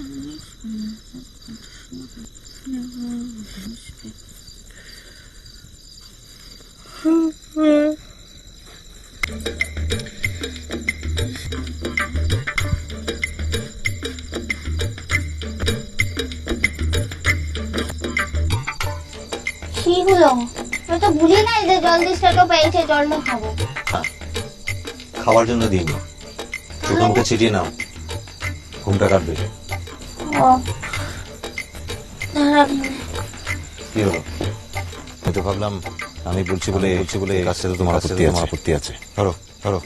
কি হলো? আমি তো ভুলি নাই যে জল দিশটাও পেয়েছে, জলটা খাবো। খাওয়ার জন্য দিইনি, চোখে মুখে ছিটিয়ে নাও, ঘুমটা কাটবে। কি হলো? আমি তো ভাবলাম আমি বলছি বলে কাজটা তো তোমার আপত্তি আছে। ধরো ধরো।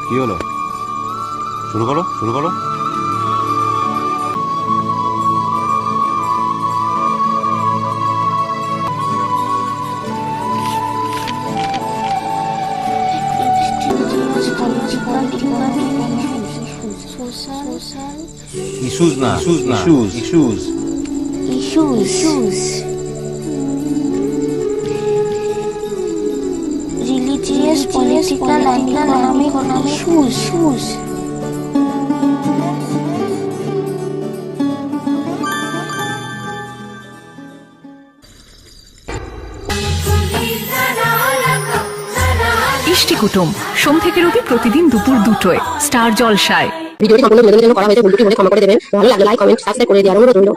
কি হলো? শুরু করো। ইস্যুজ না, issues. Religious, political, and economic issues. ইষ্টি কুটুম সোম থেকে রবি প্রতিদিন দুপুর 2টায় স্টার জলসায়। ভিডিওটি সম্পূর্ণ বিনোদনের জন্য করা হয়েছে, ভুল ত্রুটি হলে ক্ষমা করে দেবেন। ভালো লাগলে লাইক, কমেন্ট, সাবস্ক্রাইব করে দেওয়ার অনুরোধ রইল।